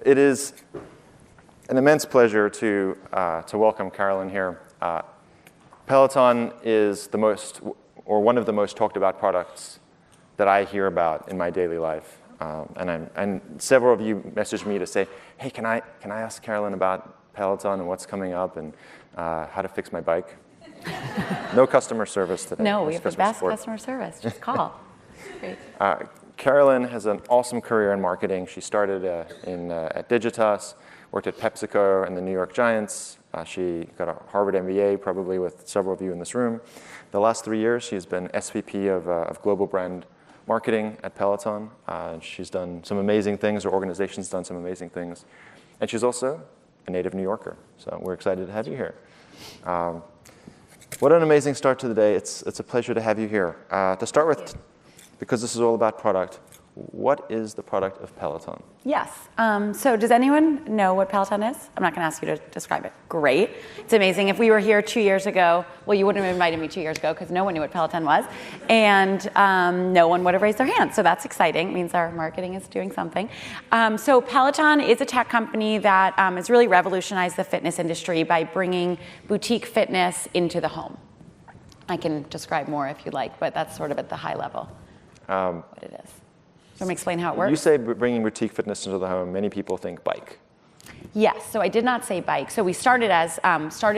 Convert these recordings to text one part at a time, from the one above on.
It is an immense pleasure to welcome Carolyn here. Peloton is the most, or one of the most talked about products that I hear about in my daily life. And several of you messaged me to say, hey, can I ask Carolyn about Peloton and what's coming up and how to fix my bike? No customer service today. No, we have the best customer service. Just call. Great. Carolyn has an awesome career in marketing. She started at Digitas, worked at PepsiCo and the New York Giants. She got a Harvard MBA, probably with several of you in this room. The last 3 years, she's been SVP of global brand marketing at Peloton. She's done some amazing things. Her organization's done some amazing things. And she's also a native New Yorker. So we're excited to have you here. What an amazing start to the day. It's a pleasure to have you here. To start with, because this is all about product, what is the product of Peloton? Yes. So does anyone know what Peloton is? I'm not going to ask you to describe it. Great. It's amazing. If we were here 2 years ago, well, you wouldn't have invited me 2 years ago because no one knew what Peloton was. And no one would have raised their hand. So that's exciting. It means our marketing is doing something. So Peloton is a tech company that has really revolutionized the fitness industry by bringing boutique fitness into the home. I can describe more if you like, but that's sort of at the high level what it is. So let me explain how it works. You say bringing boutique fitness into the home. Many people think bike. Yes, so I did not say bike. So we started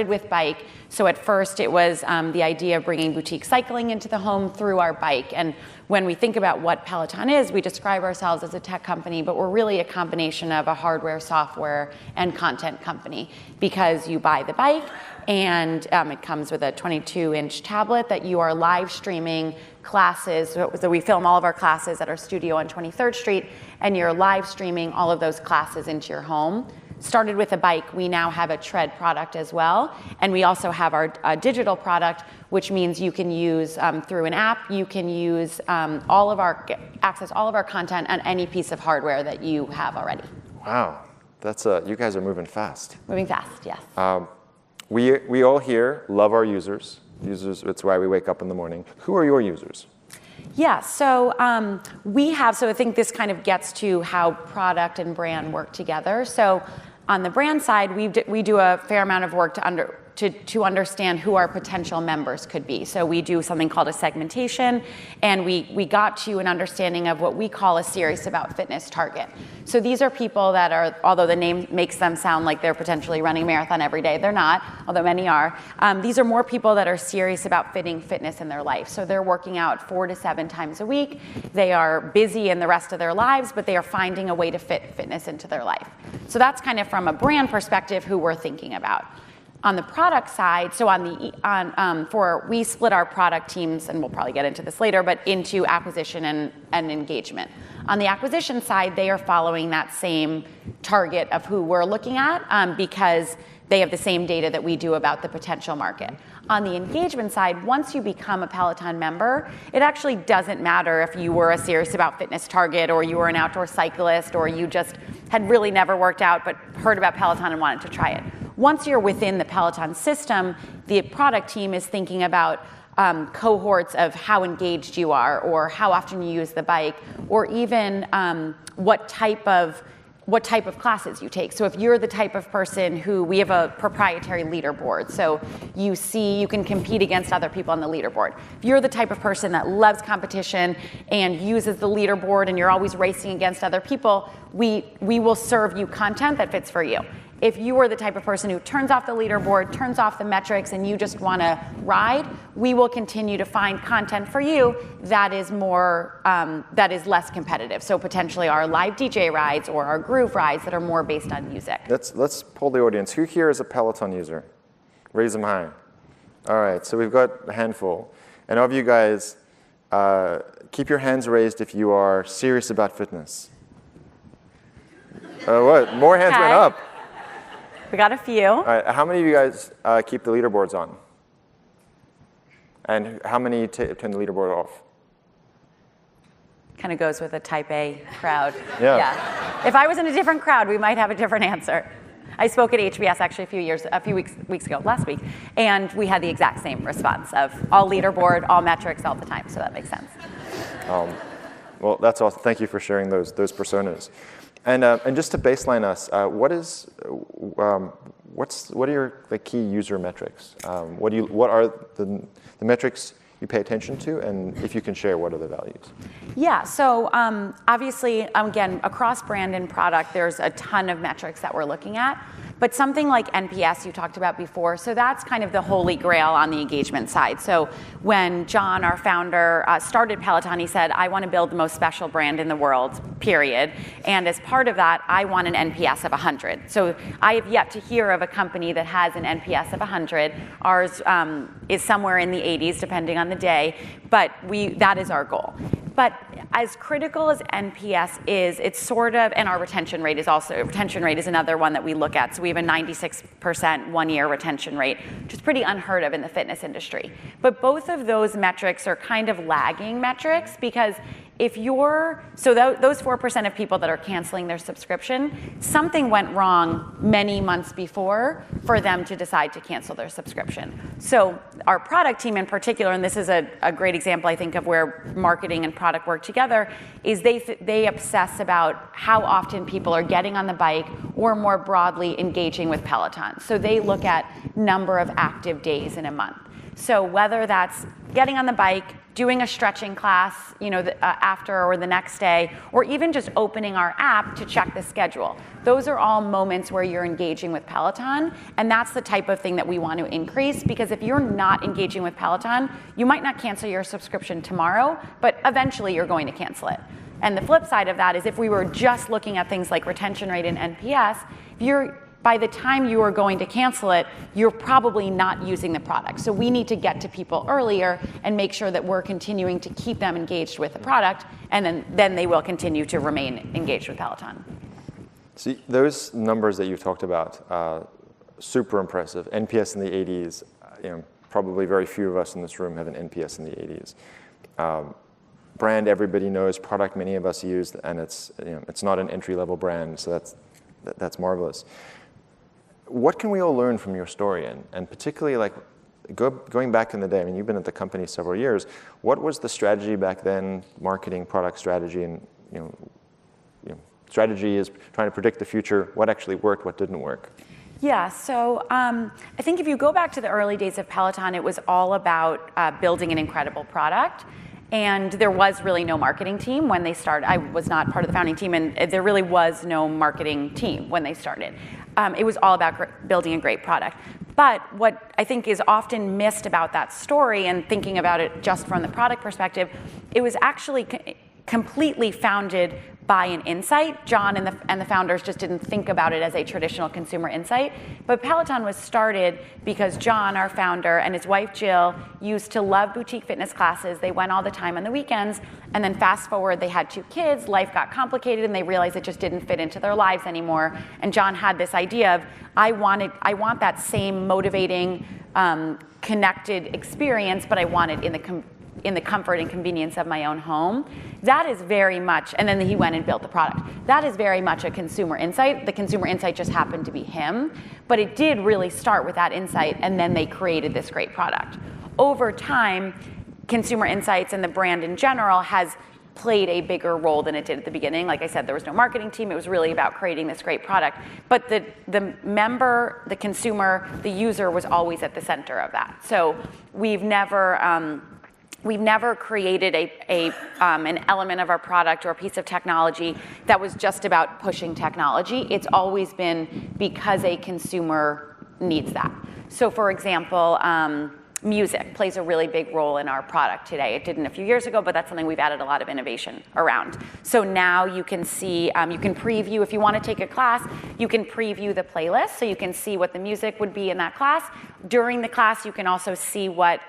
with bike. So at first it was the idea of bringing boutique cycling into the home through our bike. And when we think about what Peloton is, we describe ourselves as a tech company, but we're really a combination of a hardware, software, and content company because you buy the bike and it comes with a 22-inch tablet that you are live streaming classes. So we film all of our classes at our studio on 23rd Street, and you're live streaming all of those classes into your home. Started with a bike, we now have a tread product as well, and we also have our digital product, which means you can use through an app, you can use access all of our content on any piece of hardware that you have already. Wow, that's you guys are moving fast. Moving fast, yes. We all here love our users. It's why we wake up in the morning. Who are your users? Yeah, so so I think this kind of gets to how product and brand work together. So on the brand side, we do a fair amount of work to understand who our potential members could be. So we do something called a segmentation, and we got to an understanding of what we call a serious about fitness target. So these are people that are, although the name makes them sound like they're potentially running a marathon every day, they're not, although many are. These are more people that are serious about fitting fitness in their life. So they're working out 4 to 7 times a week. They are busy in the rest of their lives, but they are finding a way to fit fitness into their life. So that's kind of from a brand perspective who we're thinking about. On the product side, so we split our product teams, and we'll probably get into this later, but into acquisition and engagement. On the acquisition side, they are following that same target of who we're looking at because they have the same data that we do about the potential market. On the engagement side, once you become a Peloton member, it actually doesn't matter if you were a serious about fitness target or you were an outdoor cyclist or you just had really never worked out but heard about Peloton and wanted to try it. Once you're within the Peloton system, the product team is thinking about cohorts of how engaged you are or how often you use the bike or even what type of classes you take. So if you're the type of person we have a proprietary leaderboard, so you can compete against other people on the leaderboard. If you're the type of person that loves competition and uses the leaderboard and you're always racing against other people, we will serve you content that fits for you. If you are the type of person who turns off the leaderboard, turns off the metrics, and you just want to ride, we will continue to find content for you that is less competitive. So potentially our live DJ rides or our groove rides that are more based on music. Let's poll the audience. Who here is a Peloton user? Raise them high. All right, so we've got a handful. And of you guys, keep your hands raised if you are serious about fitness. What? More hands went up. We got a few. All right, how many of you guys keep the leaderboards on? And how many turn the leaderboard off? Kind of goes with a type A crowd. Yeah. If I was in a different crowd, we might have a different answer. I spoke at HBS actually a few weeks ago, last week, and we had the exact same response of all leaderboard, all metrics, all the time. So that makes sense. Well, that's awesome. Thank you for sharing those personas. And just to baseline us, what are your key user metrics? What are the metrics you pay attention to, and if you can share, what are the values? Yeah, so obviously, again, across brand and product, there's a ton of metrics that we're looking at. But something like NPS you talked about before, so that's kind of the holy grail on the engagement side. So when John, our founder, started Peloton, he said, I want to build the most special brand in the world, period. And as part of that, I want an NPS of 100. So I have yet to hear of a company that has an NPS of 100. Ours is somewhere in the 80s, depending on the day, but that is our goal. But as critical as NPS is, it's sort of, and our retention rate is another one that we look at. So we have a 96% one-year retention rate, which is pretty unheard of in the fitness industry. But both of those metrics are kind of lagging metrics, because if those 4% of people that are canceling their subscription, something went wrong many months before for them to decide to cancel their subscription. So our product team in particular, and this is a great example, I think, of where marketing and product work together, is they obsess about how often people are getting on the bike or more broadly engaging with Peloton. So they look at number of active days in a month. So whether that's getting on the bike, doing a stretching class, after or the next day, or even just opening our app to check the schedule. Those are all moments where you're engaging with Peloton, and that's the type of thing that we want to increase, because if you're not engaging with Peloton, you might not cancel your subscription tomorrow, but eventually you're going to cancel it. And the flip side of that is if we were just looking at things like retention rate and NPS, by the time you are going to cancel it, you're probably not using the product. So we need to get to people earlier and make sure that we're continuing to keep them engaged with the product, and then they will continue to remain engaged with Peloton. See, those numbers that you've talked about, super impressive. NPS in the 80s, probably very few of us in this room have an NPS in the 80s. Brand everybody knows, product many of us use, and it's not an entry-level brand, so that's marvelous. What can we all learn from your story, and particularly going back in the day? I mean, you've been at the company several years. What was the strategy back then? Marketing, product strategy, and strategy is trying to predict the future. What actually worked? What didn't work? Yeah, so I think if you go back to the early days of Peloton, it was all about building an incredible product. And there was really no marketing team when they started. I was not part of the founding team, and there really was no marketing team when they started. It was all about building a great product. But what I think is often missed about that story, and thinking about it just from the product perspective, it was actually completely founded by an insight. John and the founders just didn't think about it as a traditional consumer insight. But Peloton was started because John, our founder, and his wife Jill used to love boutique fitness classes. They went all the time on the weekends, and then fast forward, they had 2 kids, life got complicated, and they realized it just didn't fit into their lives anymore. And John had this idea of, I want that same motivating, connected experience, but I want it in the comfort and convenience of my own home. That is very much, and then he went and built the product. That is very much a consumer insight. The consumer insight just happened to be him, but it did really start with that insight, and then they created this great product. Over time, consumer insights and the brand in general has played a bigger role than it did at the beginning. Like I said, there was no marketing team. It was really about creating this great product. But the member, the consumer, the user was always at the center of that. So we've never created an element of our product or a piece of technology that was just about pushing technology. It's always been because a consumer needs that. So for example, music plays a really big role in our product today. It didn't a few years ago, but that's something we've added a lot of innovation around. So now you can see, you can preview, if you want to take a class, you can preview the playlist, so you can see what the music would be in that class. During the class, you can also see what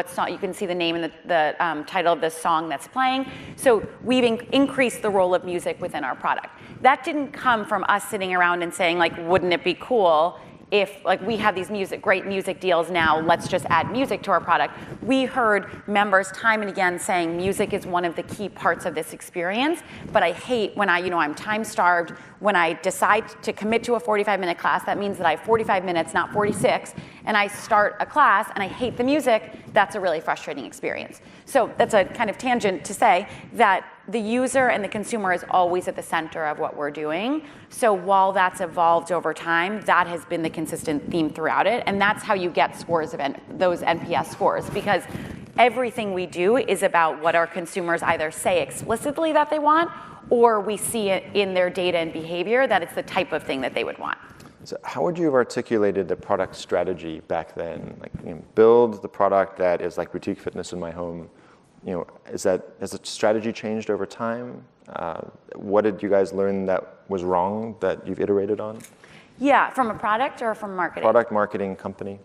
song, you can see the name and the title of the song that's playing. So we've increased the role of music within our product. That didn't come from us sitting around and saying, wouldn't it be cool if we have these great music deals now, let's just add music to our product. We heard members time and again saying music is one of the key parts of this experience, but I hate when I'm time starved. When I decide to commit to a 45-minute class, that means that I have 45 minutes, not 46, and I start a class and I hate the music. That's a really frustrating experience. So that's a kind of tangent to say that the user and the consumer is always at the center of what we're doing. So while that's evolved over time, that has been the consistent theme throughout it. And that's how you get scores of those NPS scores, because everything we do is about what our consumers either say explicitly that they want, or we see it in their data and behavior that it's the type of thing that they would want. So how would you have articulated the product strategy back then? Like, build the product that is like boutique fitness in my home. Has the strategy changed over time? What did you guys learn that was wrong that you've iterated on? Yeah, from a product or from marketing? Product, marketing, company.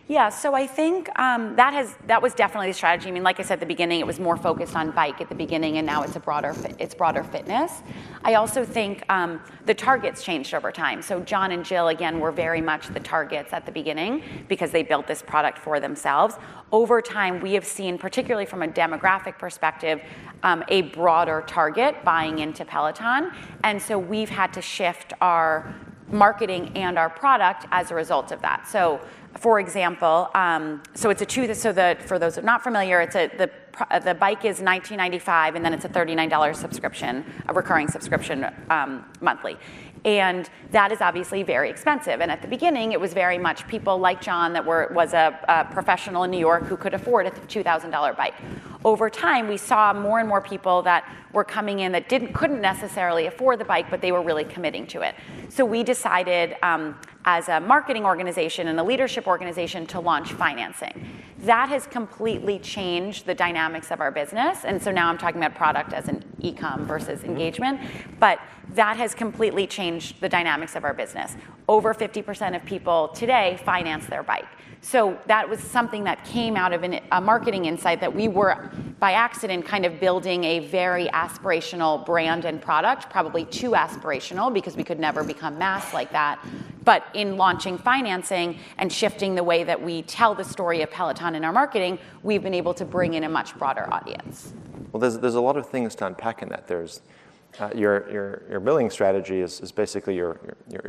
Yeah, so I think that was definitely the strategy. I mean, like I said at the beginning, it was more focused on bike at the beginning, and now it's broader fitness. I also think the targets changed over time. So John and Jill, again, were very much the targets at the beginning because they built this product for themselves. Over time, we have seen, particularly from a demographic perspective, a broader target buying into Peloton, and so we've had to shift our marketing and our product as a result of that. So, for example, for those who are not familiar, the bike is $19.95, and then it's a $39 subscription, a recurring subscription monthly. And that is obviously very expensive. And at the beginning, it was very much people like John that was a professional in New York who could afford a $2,000 bike. Over time, we saw more and more people that were coming in that couldn't necessarily afford the bike, but they were really committing to it. So we decided as a marketing organization and a leadership organization to launch financing. That has completely changed the dynamics of our business. And so now I'm talking about product as an e-com versus engagement, but that has completely changed the dynamics of our business. Over 50% of people today finance their bike. So that was something that came out of a marketing insight that we were, by accident, kind of building a very aspirational brand and product, probably too aspirational because we could never become mass like that. But in launching financing and shifting the way that we tell the story of Peloton in our marketing, we've been able to bring in a much broader audience. Well, there's a lot of things to unpack in that. There's your billing strategy is basically your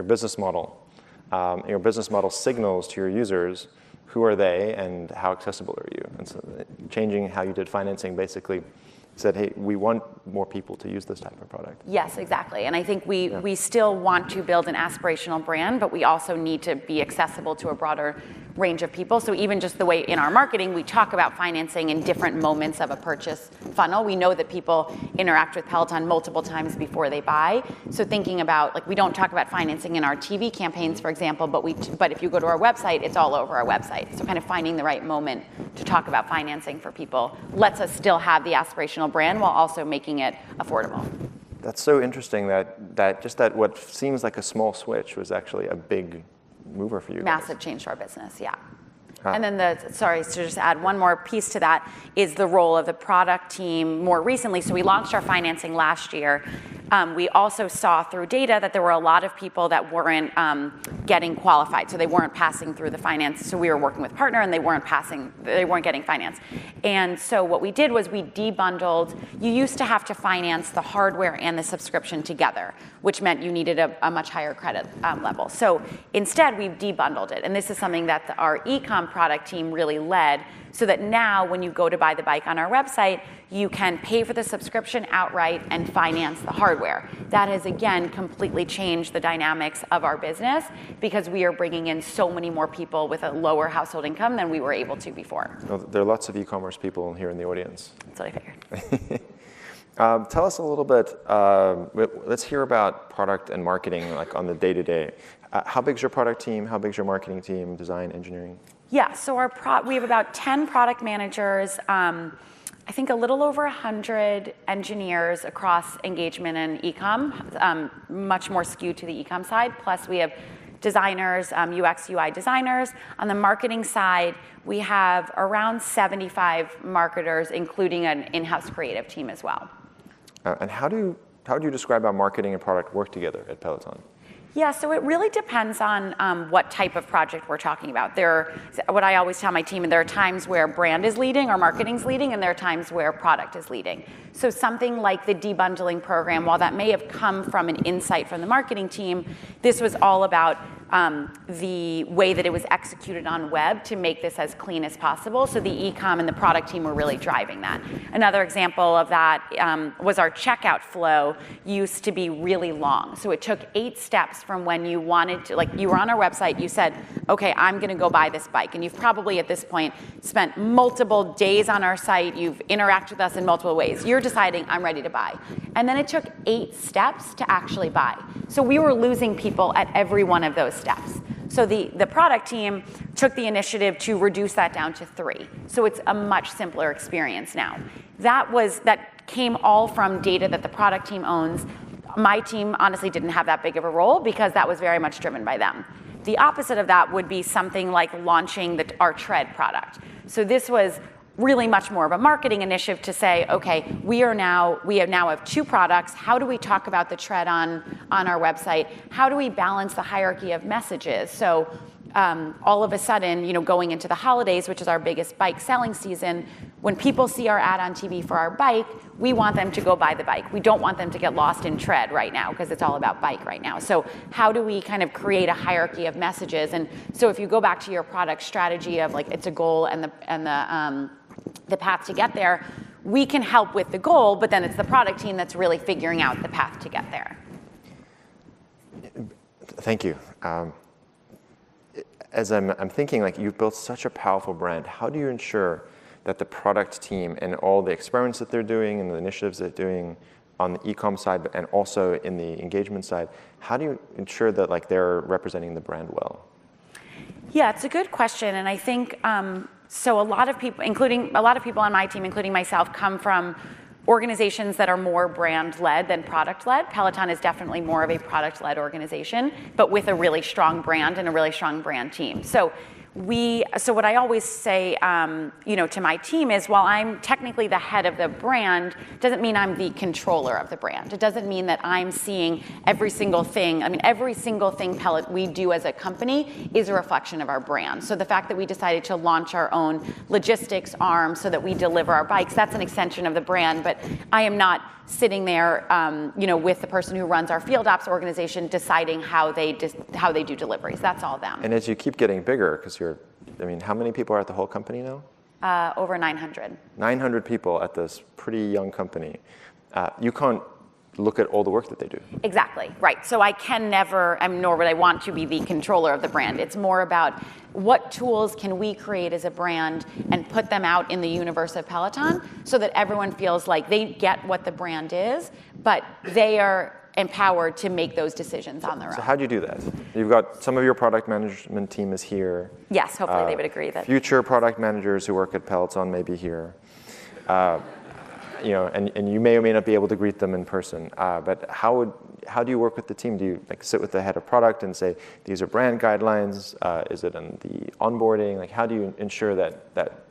business model. Your business model signals to your users who are they and how accessible are you. And so changing how you did financing basically said, hey, we want more people to use this type of product. Yes, exactly. And I think we still want to build an aspirational brand, but we also need to be accessible to a broader range of people. So even just the way in our marketing, we talk about financing in different moments of a purchase funnel. We know that people interact with Peloton multiple times before they buy. So thinking about, like, we don't talk about financing in our TV campaigns, for example, but if you go to our website, it's all over our website. So kind of finding the right moment to talk about financing for people lets us still have the aspirational brand while also making it affordable. That's so interesting that what seems like a small switch was actually a big mover for you guys. Massive change to our business, yeah. And then to just add one more piece to that is the role of the product team more recently. So we launched our financing last year. We also saw through data that there were a lot of people that weren't getting qualified. So they weren't passing through the finance. So we were working with partner and they weren't getting finance. And so what we did was we debundled. You used to have to finance the hardware and the subscription together, which meant you needed a much higher credit level. So instead, we've debundled it. And this is something that our e-com product team really led, so that now when you go to buy the bike on our website, you can pay for the subscription outright and finance the hardware. That has, again, completely changed the dynamics of our business because we are bringing in so many more people with a lower household income than we were able to before. Well, there are lots of e-commerce people here in the audience. That's what I figured. Tell us a little bit, let's hear about product and marketing, like on the day-to-day. How big's your product team? How big's your marketing team, design, engineering? Yeah, so we have about 10 product managers, I think a little over 100 engineers across engagement and e-com, much more skewed to the e-com side. Plus we have designers, UX, UI designers. On the marketing side, we have around 75 marketers, including an in-house creative team as well. And how do you describe how marketing and product work together at Peloton? Yeah, so it really depends on what type of project we're talking about. What I always tell my team, and there are times where brand is leading or marketing's leading, and there are times where product is leading. So something like the debundling program, while that may have come from an insight from the marketing team, this was all about the way that it was executed on web to make this as clean as possible. So the e-com and the product team were really driving that. Another example of that was our checkout flow used to be really long. So it took 8 steps from when you wanted to, like you were on our website, you said, okay, I'm gonna go buy this bike. And you've probably at this point spent multiple days on our site, you've interacted with us in multiple ways. You're deciding, I'm ready to buy. And then it took 8 steps to actually buy. So we were losing people at every one of those steps. So the product team took the initiative to reduce that down to 3. So it's a much simpler experience now. That came all from data that the product team owns. My team honestly didn't have that big of a role because that was very much driven by them. The opposite of that would be something like launching our Tread product. So this was really much more of a marketing initiative to say, okay, we now have 2 products. How do we talk about the Tread on our website? How do we balance the hierarchy of messages? So all of a sudden, going into the holidays, which is our biggest bike selling season, when people see our ad on TV for our bike, we want them to go buy the bike. We don't want them to get lost in Tread right now because it's all about bike right now. So how do we kind of create a hierarchy of messages? And so if you go back to your product strategy of like it's a goal and the path to get there, we can help with the goal, but then it's the product team that's really figuring out the path to get there. Thank you. As I'm thinking, like you've built such a powerful brand, how do you ensure that the product team and all the experiments that they're doing and the initiatives they're doing on the e-com side and also in the engagement side, how do you ensure that like they're representing the brand well? Yeah, it's a good question, and I think so. A lot of people on my team, including myself, come from organizations that are more brand-led than product-led. Peloton is definitely more of a product-led organization, but with a really strong brand and a really strong brand team. So what I always say, to my team is, while I'm technically the head of the brand, doesn't mean I'm the controller of the brand. It doesn't mean that I'm seeing every single thing. I mean, every single thing we do as a company is a reflection of our brand. So the fact that we decided to launch our own logistics arm so that we deliver our bikes, that's an extension of the brand. But I am not sitting there, with the person who runs our field ops organization, deciding how they do deliveries. That's all them. And as you keep getting bigger, because how many people are at the whole company now? Over 900. 900 people at this pretty young company. You can't look at all the work that they do. Exactly, right. So I can never, nor would I want to be the controller of the brand. It's more about what tools can we create as a brand and put them out in the universe of Peloton so that everyone feels like they get what the brand is, but they are empowered to make those decisions on their own. So how do you do that? You've got some of your product management team is here. Yes, hopefully they would agree that. Future product managers who work at Peloton may be here. And you may or may not be able to greet them in person. But how do you work with the team? Do you sit with the head of product and say, these are brand guidelines? Is it on the onboarding? How do you ensure that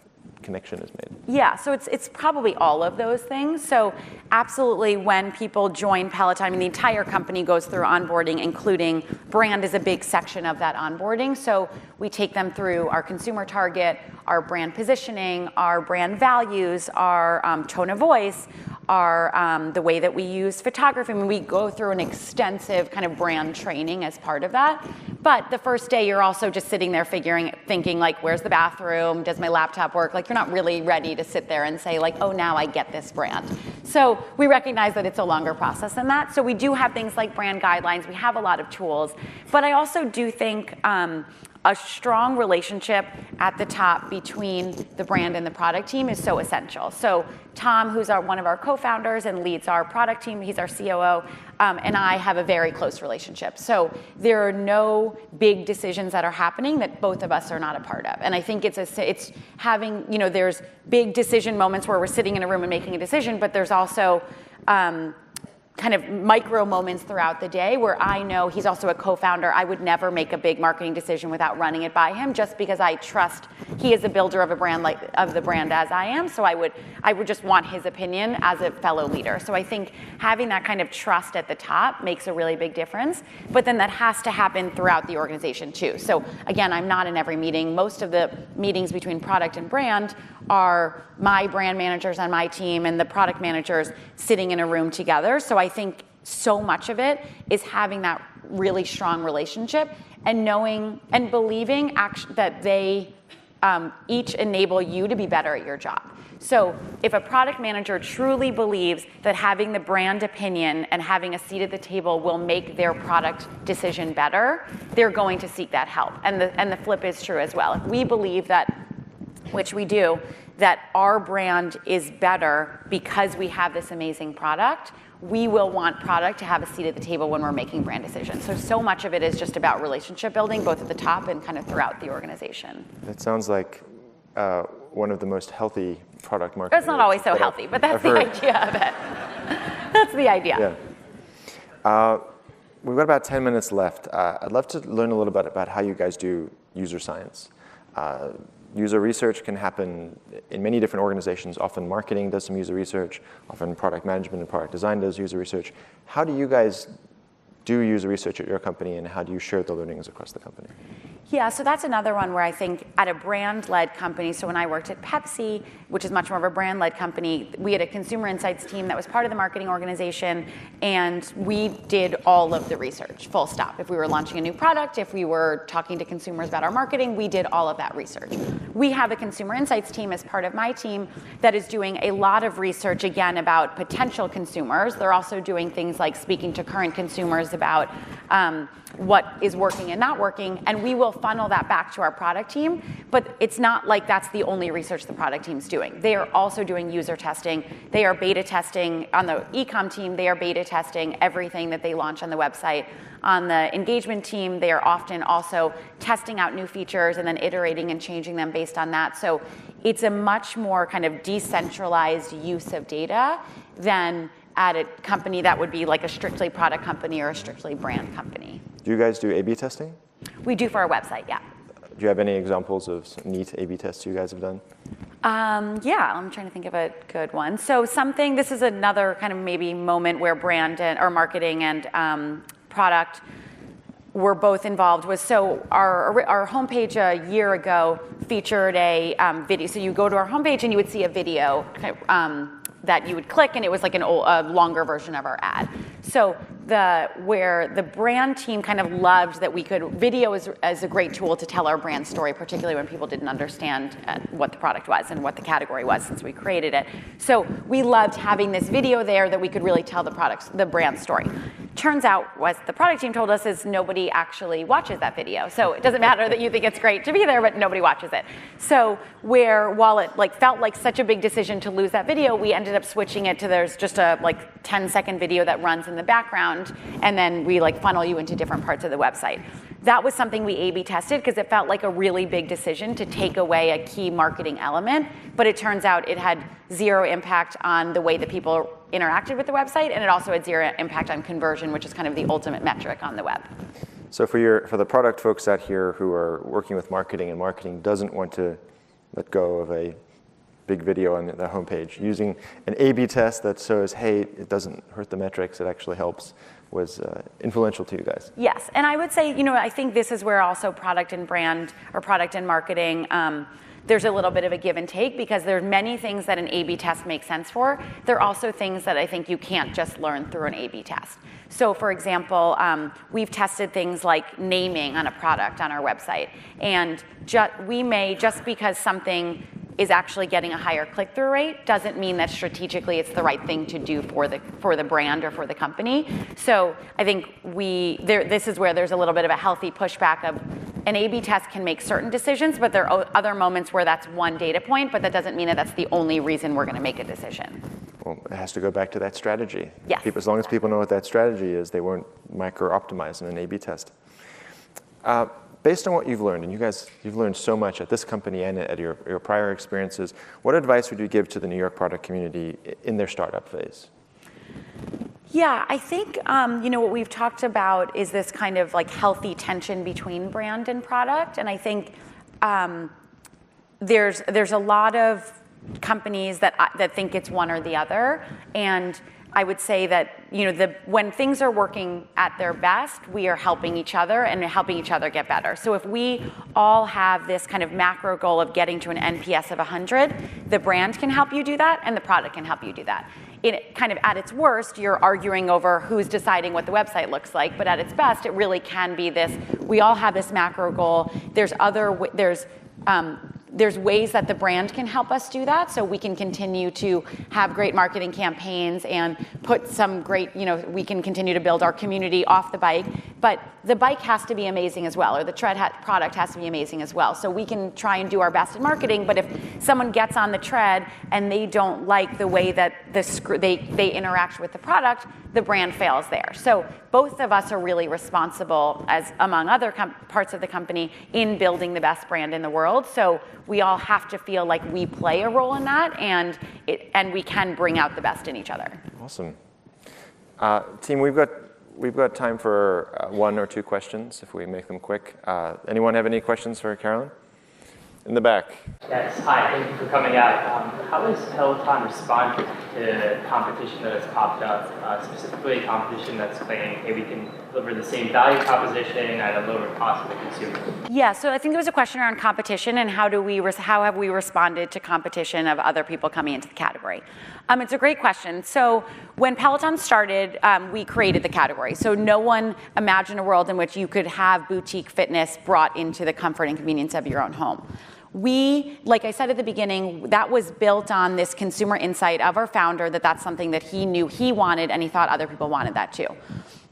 connection is made? Yeah, so it's probably all of those things. So absolutely, when people join Peloton, the entire company goes through onboarding, including brand is a big section of that onboarding. So we take them through our consumer target, our brand positioning, our brand values, our tone of voice, our the way that we use photography. We go through an extensive kind of brand training as part of that. But the first day, you're also just sitting there thinking like, where's the bathroom? Does my laptop work? Like, you're not really ready to sit there and say like, oh, now I get this brand. So we recognize that it's a longer process than that. So we do have things like brand guidelines. We have a lot of tools. But I also do think a strong relationship at the top between the brand and the product team is so essential. So Tom, who's one of our co-founders and leads our product team, he's our COO, and I have a very close relationship. So there are no big decisions that are happening that both of us are not a part of. And I think it's having, there's big decision moments where we're sitting in a room and making a decision, but there's also kind of micro moments throughout the day where I know he's also a co-founder. I would never make a big marketing decision without running it by him, just because I trust he is a builder of the brand as I am. So I would just want his opinion as a fellow leader. So I think having that kind of trust at the top makes a really big difference. But then that has to happen throughout the organization too. So again, I'm not in every meeting. Most of the meetings between product and brand are my brand managers on my team and the product managers sitting in a room together. So I think so much of it is having that really strong relationship and knowing and believing that they each enable you to be better at your job. So if a product manager truly believes that having the brand opinion and having a seat at the table will make their product decision better, they're going to seek that help. And the flip is true as well. If we believe that, which we do, that our brand is better because we have this amazing product, we will want product to have a seat at the table when we're making brand decisions. So much of it is just about relationship building, both at the top and kind of throughout the organization. That sounds like one of the most healthy product marketing. It's not always so healthy, but that's the idea of it. That's the idea. Yeah. We've got about 10 minutes left. I'd love to learn a little bit about how you guys do user science. User research can happen in many different organizations. Often marketing does some user research. Often product management and product design does user research. How do you guys do user research at your company, and how do you share the learnings across the company? Yeah, so that's another one where I think at a brand-led company, so when I worked at Pepsi, which is much more of a brand-led company, we had a consumer insights team that was part of the marketing organization, and we did all of the research, full stop. If we were launching a new product, if we were talking to consumers about our marketing, we did all of that research. We have a consumer insights team as part of my team that is doing a lot of research, again, about potential consumers. They're also doing things like speaking to current consumers about what is working and not working, and we will funnel that back to our product team, but it's not like that's the only research the product team's doing. They are also doing user testing. They are beta testing. On the e-com team, they are beta testing everything that they launch on the website. On the engagement team, they are often also testing out new features and then iterating and changing them based on that. So it's a much more kind of decentralized use of data than at a company that would be like a strictly product company or a strictly brand company. Do you guys do A/B testing? We do for our website, yeah. Do you have any examples of neat A/B tests you guys have done? Yeah, I'm trying to think of a good one. So this is another kind of maybe moment where brand or marketing and product were both involved. So our homepage a year ago featured a video. So you go to our homepage and you would see a video that you would click, and it was like a longer version of our ad. So where the brand team kind of loved that video is a great tool to tell our brand story, particularly when people didn't understand what the product was and what the category was since we created it. So we loved having this video there that we could really tell the brand story. Turns out, what the product team told us is nobody actually watches that video. So it doesn't matter that you think it's great to be there, but nobody watches it. So while it felt like such a big decision to lose that video, we ended up switching it to there's just a 10-second video that runs in the background, and then we funnel you into different parts of the website. That was something we A/B tested because it felt like a really big decision to take away a key marketing element, but it turns out it had zero impact on the way that people interacted with the website, and it also had zero impact on conversion, which is kind of the ultimate metric on the web. So for the product folks out here who are working with marketing, and marketing doesn't want to let go of a big video on the homepage, using an A/B test that shows, hey, it doesn't hurt the metrics, it actually helps, was influential to you guys. Yes, and I would say, I think this is where also product and brand or product and marketing, there's a little bit of a give and take because there's many things that an A/B test makes sense for. There are also things that I think you can't just learn through an A/B test. So for example, we've tested things like naming on a product on our website. And just because something is actually getting a higher click-through rate doesn't mean that strategically it's the right thing to do for the brand or for the company. So I think this is where there's a little bit of a healthy pushback of an A/B test can make certain decisions, but there are other moments where that's one data point, but that doesn't mean that that's the only reason we're going to make a decision. Well, it has to go back to that strategy. Yes. As long as people know what that strategy is, they won't micro-optimize in an A/B test. Based on what you've learned, and you've learned so much at this company and at your prior experiences, what advice would you give to the New York product community in their startup phase? Yeah, I think what we've talked about is this kind of healthy tension between brand and product, and I think there's a lot of companies that think it's one or the other, and I would say that when things are working at their best, we are helping each other and helping each other get better. So if we all have this kind of macro goal of getting to an NPS of 100, the brand can help you do that and the product can help you do that. kind of at its worst, you're arguing over who's deciding what the website looks like, but at its best, it really can be this, we all have this macro goal. There's ways that the brand can help us do that, so we can continue to have great marketing campaigns and put some great, we can continue to build our community off the bike, but the bike has to be amazing as well, or the tread product has to be amazing as well. So we can try and do our best in marketing, but if someone gets on the tread and they don't like the way that they interact with the product, the brand fails there. So both of us are really responsible, as among other parts of the company, in building the best brand in the world. So we all have to feel like we play a role in that, and we can bring out the best in each other. Awesome. Team, we've got time for 1 or 2 questions if we make them quick. Anyone have any questions for Carolyn? In the back. Yes, hi, thank you for coming out. How has Peloton responded to competition that has popped up, specifically competition that's claiming, hey, we can deliver the same value proposition at a lower cost for the consumer? Yeah, so I think there was a question around competition and how have we responded to competition of other people coming into the category. It's a great question. So when Peloton started, we created the category. So no one imagined a world in which you could have boutique fitness brought into the comfort and convenience of your own home. We, like I said at the beginning, that was built on this consumer insight of our founder that that's something that he knew he wanted and he thought other people wanted that too.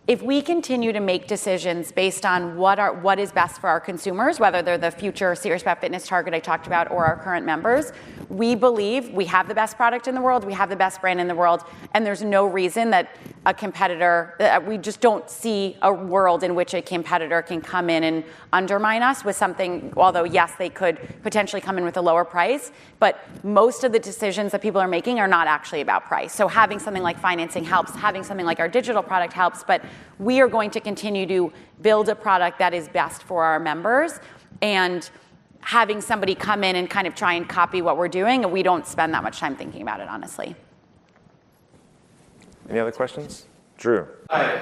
If we continue to make decisions based on what is best for our consumers, whether they're the future Serious About Fitness target I talked about or our current members, we believe we have the best product in the world, we have the best brand in the world, and there's no reason that a competitor, we just don't see a world in which a competitor can come in and undermine us with something, although yes, they could potentially come in with a lower price, but most of the decisions that people are making are not actually about price. So having something like financing helps, having something like our digital product helps, but we are going to continue to build a product that is best for our members, and having somebody come in and kind of try and copy what we're doing, we don't spend that much time thinking about it, honestly. Any other questions? Drew. Hi,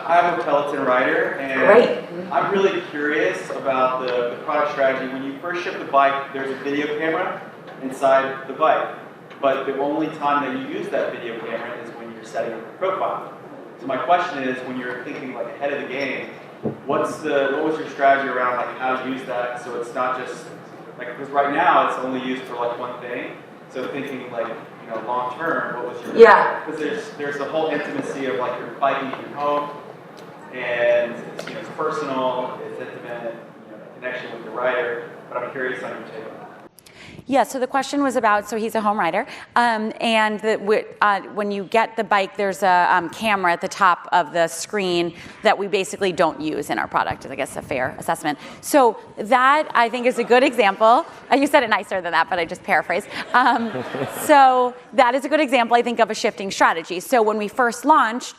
I'm a Peloton rider, and Great. I'm really curious about the product strategy. When you first ship the bike, there's a video camera inside the bike, but the only time that you use that video camera is when you're setting up the profile. So my question is, when you're thinking like ahead of the game, what was your strategy around like how to use that so it's not just like, because right now it's only used for like one thing. So thinking like, long term, what was your because there's the whole intimacy of like you're biking in your home, and it's personal, it's intimate, connection with the rider. But I'm curious on your take on that. Yeah, so the question was about, so he's a home rider, and when you get the bike, there's a camera at the top of the screen that we basically don't use in our product, is I guess a fair assessment. So that, I think, is a good example. You said it nicer than that, but I just paraphrased. So that is a good example, I think, of a shifting strategy. So when we first launched,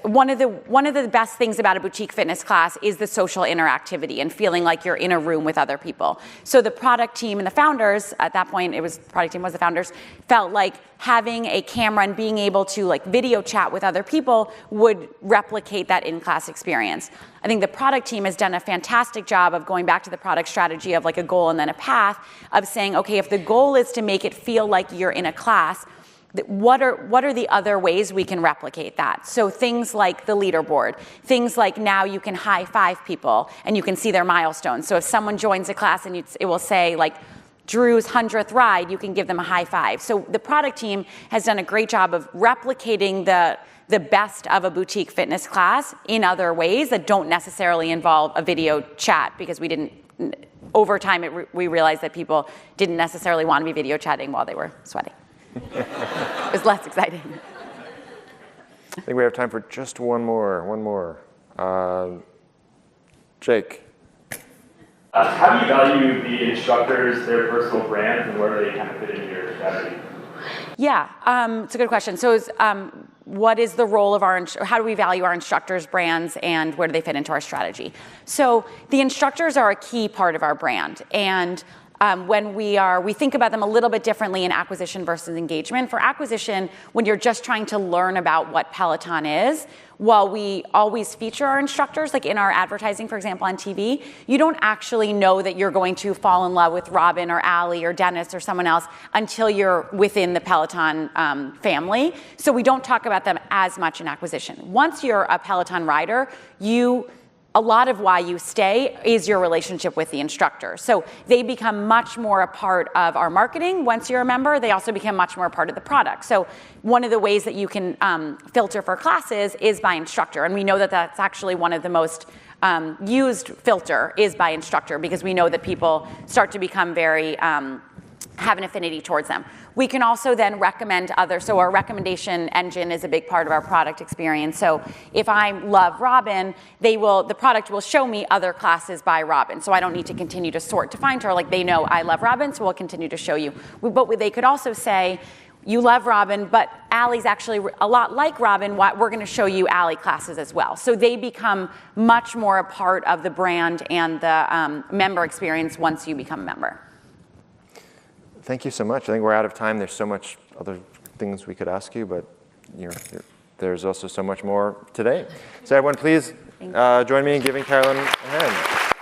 one of the best things about a boutique fitness class is the social interactivity and feeling like you're in a room with other people. So the product team and the founders, at that point product team was the founders, felt like having a camera and being able to like video chat with other people would replicate that in-class experience. I think the product team has done a fantastic job of going back to the product strategy of like a goal and then a path of saying, okay, if the goal is to make it feel like you're in a class, what are the other ways we can replicate that? So things like the leaderboard, things like now you can high five people and you can see their milestones. So if someone joins a class and it will say like Drew's 100th ride, you can give them a high five. So the product team has done a great job of replicating the best of a boutique fitness class in other ways that don't necessarily involve a video chat, because over time we realized that people didn't necessarily want to be video chatting while they were sweating. It was less exciting. I think we have time for just one more. Jake. How do you value the instructors, their personal brands, and where do they kind of fit into your strategy? Yeah, it's a good question. So what is the role of how do we value our instructors' brands, and where do they fit into our strategy? So the instructors are a key part of our brand, and when we think about them a little bit differently in acquisition versus engagement. For acquisition, when you're just trying to learn about what Peloton is, while we always feature our instructors, like in our advertising, for example, on TV, you don't actually know that you're going to fall in love with Robin or Allie or Dennis or someone else until you're within the Peloton family. So we don't talk about them as much in acquisition. Once you're a Peloton rider, a lot of why you stay is your relationship with the instructor. So they become much more a part of our marketing. Once you're a member, they also become much more a part of the product. So one of the ways that you can filter for classes is by instructor. And we know that that's actually one of the most used filter is by instructor, because we know that people start to become very, have an affinity towards them. We can also then recommend others. So our recommendation engine is a big part of our product experience. So if I love Robin, the product will show me other classes by Robin. So I don't need to continue to sort to find her. Like, they know I love Robin, so we'll continue to show you. But they could also say, you love Robin, but Allie's actually a lot like Robin. We're going to show you Allie classes as well. So they become much more a part of the brand and the member experience once you become a member. Thank you so much. I think we're out of time. There's so much other things we could ask you, but there's also so much more today. So everyone, please join me in giving Carolyn a hand.